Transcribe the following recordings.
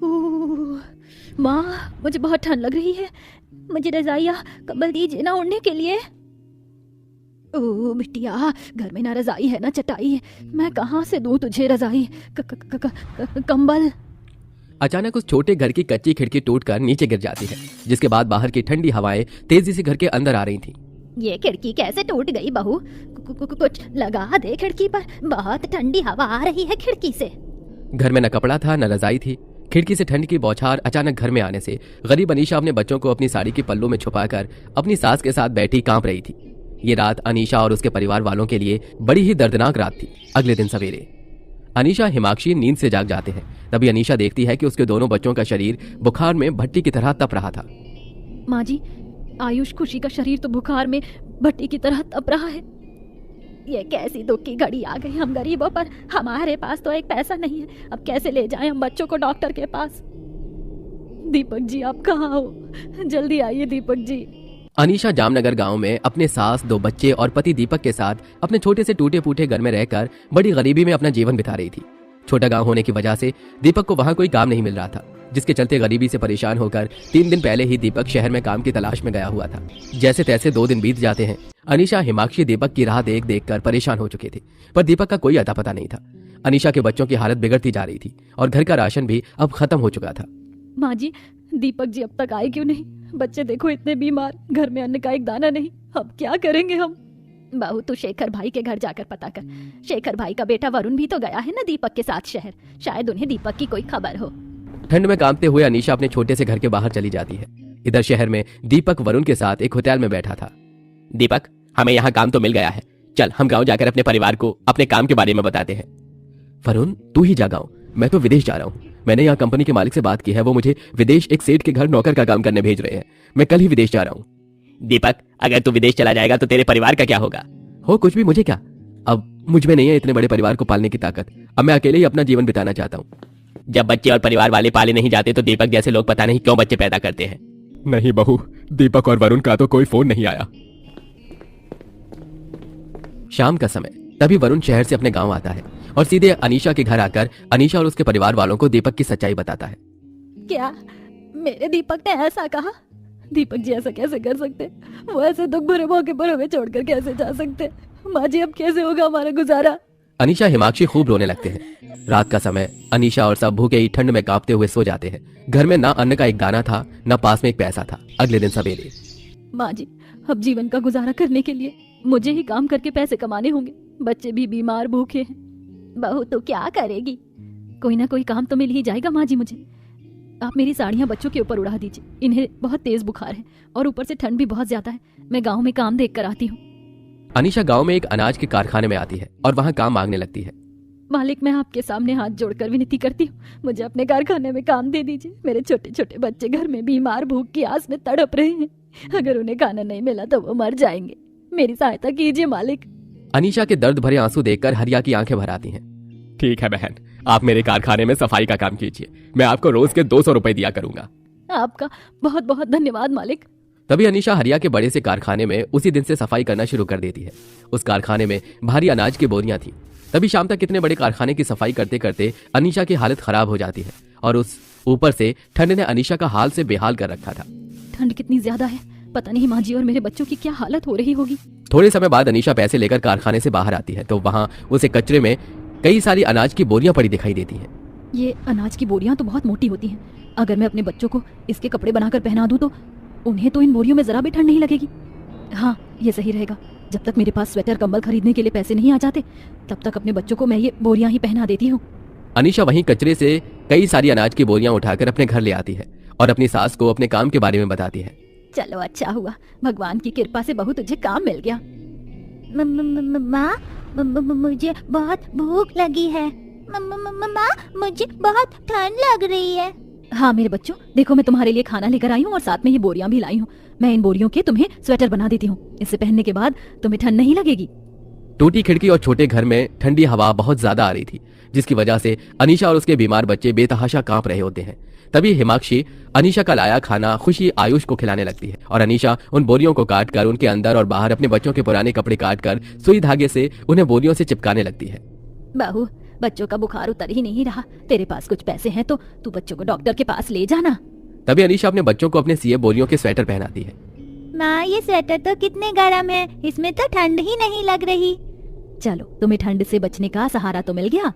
ओह, माँ मुझे बहुत ठंड लग रही है, मुझे रजाई या कंबल दीजिए ना ओढ़ने के लिए। ओह बिटिया, घर में ना रजाई है ना चटाई है, मैं कहाँ से दूँ तुझे रजाई कंबल। अचानक उस छोटे घर की कच्ची खिड़की टूटकर नीचे गिर जाती है, जिसके बाद बाहर की ठंडी हवाएं तेजी से घर के अंदर आ रही थीं। ये खिड़की कैसे टूट गई बहू? कुछ लगा दे खिड़की पर, बहुत ठंडी हवा आ रही है खिड़की से। घर में न कपड़ा था न रजाई थी। खिड़की से ठंड की बौछार अचानक घर में आने से गरीब अनीशा अपने बच्चों को अपनी साड़ी के पल्लू में छुपाकर अपनी सास के साथ बैठी कांप रही थी। ये रात अनीशा और उसके परिवार वालों के लिए बड़ी ही दर्दनाक रात थी। अगले दिन सवेरे अनीशा हिमाक्षी नींद से जाग जाते हैं। तभी अनीशा देखती है कि उसके दोनों बच्चों का शरीर बुखार में भट्टी की तरह तप रहा था। माँ जी, आयुष खुशी का शरीर तो बुखार में भट्टी की तरह तप रहा है। ये कैसी दुख की घड़ी आ गई हम गरीबों पर। हमारे पास तो एक पैसा नहीं है, अब कैसे ले जाएं हम बच्चों को डॉक्टर के पास। दीपक जी आप कहाँ हो? जल्दी आइए दीपक जी। अनीशा जामनगर गांव में अपने सास, 2 बच्चे और पति दीपक के साथ अपने छोटे से टूटे फूटे घर में रहकर बड़ी गरीबी में अपना जीवन बिता रही थी। छोटा गांव होने की वजह से दीपक को वहां कोई काम नहीं मिल रहा था, जिसके चलते गरीबी से परेशान होकर 3 दिन पहले ही दीपक शहर में काम की तलाश में गया हुआ था। जैसे तैसे 2 दिन बीत जाते हैं। अनीशा, हिमाक्षी दीपक की राह देख देख कर परेशान हो चुके थे, पर दीपक का कोई अता पता नहीं था। अनीशा के बच्चों की हालत बिगड़ती जा रही थी और घर का राशन भी अब खत्म हो चुका था। माँ जी, दीपक जी अब तक आए क्यों नहीं? बच्चे देखो इतने बीमार, घर में अन्न का एक दाना नहीं, अब क्या करेंगे हम? बहू तू शेखर भाई के घर जाकर पता कर। शेखर भाई का बेटा वरुण भी तो गया है ना दीपक के साथ शहर, शायद उन्हें दीपक की कोई खबर हो। ठंड में कांपते हुए अनीशा अपने छोटे से घर के बाहर चली जाती है। इधर शहर में दीपक वरुण के साथ एक होटल में बैठा था। दीपक, हमें यहाँ काम तो मिल गया है, चल हम गाँव जाकर अपने परिवार को अपने काम के बारे में बताते हैं। वरुण, तू ही जा गाँव, मैं तो विदेश जा रहा हूँ। मैंने यहाँ कंपनी के मालिक से बात की है, वो मुझे विदेश एक सेठ के घर नौकर का काम करने भेज रहे हैं। मैं कल ही विदेश जा रहा हूँ। दीपक, अगर तू विदेश चला जाएगा तो तेरे परिवार का क्या होगा? हो कुछ भी, मुझे क्या, अब मुझ में नहीं है इतने बड़े परिवार को पालने की ताकत। अब मैं अकेले ही अपना जीवन बिताना चाहता हूँ। जब बच्चे और परिवार वाले पाले नहीं जाते तो दीपक जैसे लोग पता नहीं क्यों बच्चे पैदा करते हैं। नहीं बहू, दीपक और वरुण का तो कोई फोन नहीं आया। शाम का समय, तभी वरुण शहर से अपने गांव आता है और सीधे अनीशा के घर आकर अनीशा और उसके परिवार वालों को दीपक की सच्चाई बताता है। क्या मेरे दीपक ने ऐसा कहा? दीपक जी ऐसा कैसे कर सकते? वो ऐसे दुख भरे मौके पर हमें छोड़कर कैसे जा सकते? माँ जी अब कैसे होगा हमारा गुजारा? अनीशा, हिमाक्षी खूब रोने लगते हैं। रात का समय, अनीशा और सब भूखे ही ठंड में कांपते हुए सो जाते हैं। घर में ना अन्न का एक दाना था, ना पास में एक पैसा था। अगले दिन सवेरे, माँ जी अब जीवन का गुजारा करने के लिए मुझे ही काम करके पैसे कमाने होंगे। बच्चे भी बीमार भूखे हैं। बहू तो क्या करेगी? कोई ना कोई काम तो मिल ही जाएगा माँ जी मुझे। आप मेरी साड़ियाँ बच्चों के ऊपर उड़ा दीजिए, इन्हें बहुत तेज बुखार है और ऊपर से ठंड भी बहुत ज्यादा है। मैं गाँव में काम देख कर आती हूँ। अनीशा गांव में एक अनाज के कारखाने में आती है और वहां काम मांगने लगती है। मालिक, मैं आपके सामने हाथ जोड़कर विनती करती हूँ, मुझे अपने कारखाने में काम दे दीजिए। मेरे छोटे छोटे बच्चे घर में बीमार भूख की आस में तड़प रहे हैं। अगर उन्हें खाना नहीं मिला तो वो मर जाएंगे। मेरी सहायता कीजिए मालिक। अनीशा के दर्द भरे आंसू देखकर हरिया की आंखें भर आती हैं। ठीक है बहन, आप मेरे कारखाने में सफाई का काम कीजिए, मैं आपको रोज के 200 रुपए दिया करूंगा। आपका बहुत बहुत धन्यवाद मालिक। तभी अनीशा हरिया के बड़े से कारखाने में उसी दिन से सफाई करना शुरू कर देती है। उस कारखाने में भारी अनाज की बोरियां थी। तभी शाम तक इतने बड़े कारखाने की सफाई करते करते अनीशा की हालत खराब हो जाती है और उस ऊपर से ठंड ने अनीशा का हाल से बेहाल कर रखा था। ठंड कितनी ज्यादा है, पता नहीं माँ जी और मेरे बच्चों की क्या हालत हो रही होगी। थोड़े समय बाद अनीशा पैसे लेकर कारखाने से बाहर आती है तो वहाँ उसे कचरे में कई सारी अनाज की बोरियां पड़ी दिखाई देती हैं। ये अनाज की बोरियां तो बहुत मोटी होती हैं। अगर मैं अपने बच्चों को इसके कपड़े बनाकर पहना दूं तो उन्हें तो इन बोरियों में जरा भी ठंड नहीं लगेगी। हाँ, ये सही रहेगा। जब तक मेरे पास स्वेटर कंबल खरीदने के लिए पैसे नहीं आ जाते तब तक अपने बच्चों को मैं ये बोरियां ही पहना देती हूँ। अनीशा वहीं कचरे से कई सारी अनाज की बोरियां उठाकर अपने घर ले आती है और अपनी सास को अपने काम के बारे में बताती है। चलो अच्छा हुआ, भगवान की कृपा से बहू तुझे काम मिल गया। माँ, मुझे बहुत भूख लगी है। माँ, मुझे बहुत ठंड लग रही है। हाँ मेरे बच्चों, देखो मैं तुम्हारे लिए खाना लेकर आई हूँ और साथ में ये बोरियां भी लाई हूँ। मैं इन बोरियों के तुम्हें स्वेटर बना देती हूँ, इससे पहनने के बाद तुम्हें ठंड नहीं लगेगी। टूटी खिड़की और छोटे घर में ठंडी हवा बहुत ज्यादा आ रही थी, जिसकी वजह से अनीशा और उसके बीमार बच्चे बेतहाशा कांप रहे होते हैं। तभी हिमाक्षी अनीशा का लाया खाना खुशी आयुष को खिलाने लगती है और अनीशा उन बोरियों को काटकर उनके अंदर और बाहर अपने बच्चों के पुराने कपड़े काटकर सुई धागे से उन्हें बोरियों से चिपकाने लगती है। बहू, बच्चों का बुखार उतर ही नहीं रहा। तेरे पास कुछ पैसे हैं तो तू बच्चों को डॉक्टर के पास ले जाना। तभी अनीशा अपने बच्चों को अपने सिए बोरियों के स्वेटर पहनाती है। माँ ये स्वेटर तो कितने गर्म है, इसमें तो ठंड ही नहीं लग रही। चलो तुम्हें ठंड से बचने का सहारा तो मिल गया।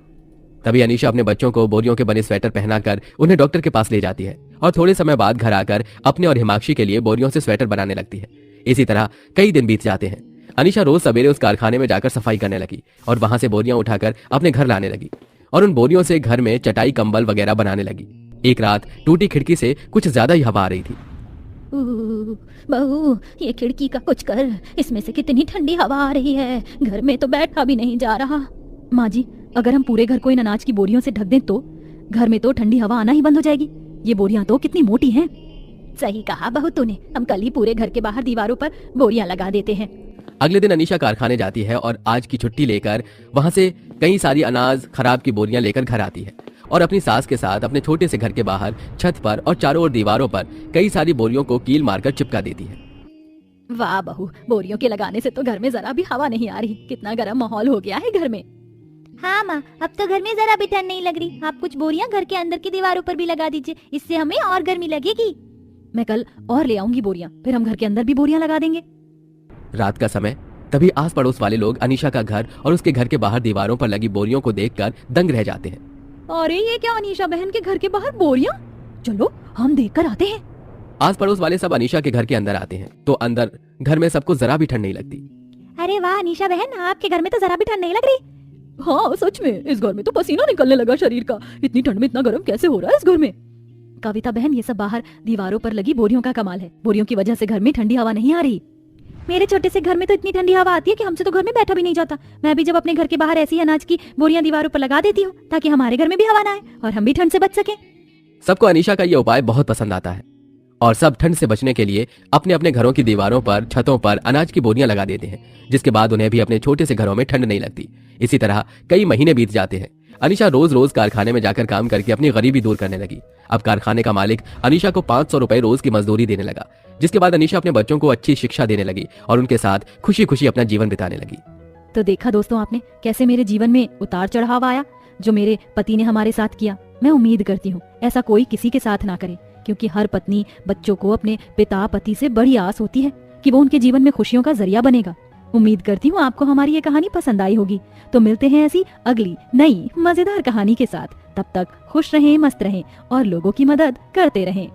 तभी अनीशा अपने बच्चों को बोरियों के बने स्वेटर पहनाकर उन्हें डॉक्टर के पास ले जाती है और थोड़े समय बाद घर आकर अपने और हिमाक्षी के लिए बोरियों से स्वेटर बनाने लगती है। इसी तरह कई दिन बीत जाते हैं। अनीशा रोज सवेरे उस कारखाने में जाकर सफाई करने लगी और वहां से बोरियां उठाकर अपने घर लाने लगी और उन बोरियों से घर में चटाई कंबल वगैरह बनाने लगी। एक रात टूटी खिड़की से कुछ ज्यादा ही हवा आ रही थी। बहू ये खिड़की का कुछ कर, इसमें से कितनी ठंडी हवा आ रही है, घर में तो बैठा भी नहीं जा रहा। माँ जी अगर हम पूरे घर को इन अनाज की बोरियों से ढक दें तो घर में तो ठंडी हवा आना ही बंद हो जाएगी। ये बोरियां तो कितनी मोटी हैं। सही कहा बहू तूने, हम कल ही पूरे घर के बाहर दीवारों पर बोरियां लगा देते हैं। अगले दिन अनीशा कारखाने जाती है और आज की छुट्टी लेकर वहां से कई सारी अनाज खराब की बोरियां लेकर घर आती है और अपनी सास के साथ अपने छोटे से घर के बाहर छत पर और चारों ओर दीवारों पर कई सारी बोरियों को कील मारकर चिपका देती है। वाह बहू, बोरियों के लगाने से तो घर में जरा भी हवा नहीं आ रही। कितना गर्म माहौल हो गया है घर में। हाँ माँ, अब तो घर में जरा भी ठंड नहीं लग रही। आप कुछ बोरियां घर के अंदर की दीवारों पर भी लगा दीजिए, इससे हमें और गर्मी लगेगी। मैं कल और ले आऊंगी बोरियां, फिर हम घर के अंदर भी बोरियां लगा देंगे। रात का समय, तभी आस पड़ोस वाले लोग अनीशा का घर और उसके घर के बाहर दीवारों पर लगी बोरियों को देखकर दंग रह जाते हैं। अरे ये क्या, अनीशा बहन के घर के बाहर बोरियां? चलो हम देख कर आते हैं। आस पड़ोस वाले सब अनीशा के घर के अंदर आते हैं तो अंदर घर में सबको जरा भी ठंड नहीं लगती। अरे वाह अनीशा बहन, आपके घर में तो जरा भी ठंड नहीं लग रही। हाँ सच में, इस घर में तो पसीना निकलने लगा शरीर का। इतनी ठंड में इतना गर्म कैसे हो रहा है इस घर में? कविता बहन ये सब बाहर दीवारों पर लगी बोरियों का कमाल है। बोरियों की वजह से घर में ठंडी हवा नहीं आ रही। मेरे छोटे से घर में तो इतनी ठंडी हवा आती है कि हमसे तो घर में बैठा भी नहीं जाता। मैं भी जब अपने घर के बाहर ऐसी अनाज की बोरियां दीवारों पर लगा देती हूँ ताकि हमारे घर में भी हवा ना आए और हम भी ठंड से बच सकें। सबको अनीशा का ये उपाय बहुत पसंद आता है और सब ठंड से बचने के लिए अपने अपने घरों की दीवारों पर, छतों पर अनाज की बोरियां लगा देते हैं, जिसके बाद उन्हें भी अपने छोटे से घरों में ठंड नहीं लगती। इसी तरह कई महीने बीत जाते हैं। अनीशा रोज रोज कारखाने में जाकर काम करके अपनी गरीबी दूर करने लगी। अब कारखाने का मालिक अनीशा को 500 रुपए रोज की मजदूरी देने लगा, जिसके बाद अनीशा अपने बच्चों को अच्छी शिक्षा देने लगी और उनके साथ खुशी खुशी अपना जीवन बिताने लगी। तो देखा दोस्तों आपने कैसे मेरे जीवन में उतार चढ़ाव आया जो मेरे पति ने हमारे साथ किया। मैं उम्मीद करती हूँ ऐसा कोई किसी के साथ ना करे, क्योंकि हर पत्नी बच्चों को अपने पिता पति से बड़ी आस होती है कि वो उनके जीवन में खुशियों का जरिया बनेगा। उम्मीद करती हूँ आपको हमारी ये कहानी पसंद आई होगी। तो मिलते हैं ऐसी अगली नई मजेदार कहानी के साथ। तब तक खुश रहें, मस्त रहें और लोगों की मदद करते रहें।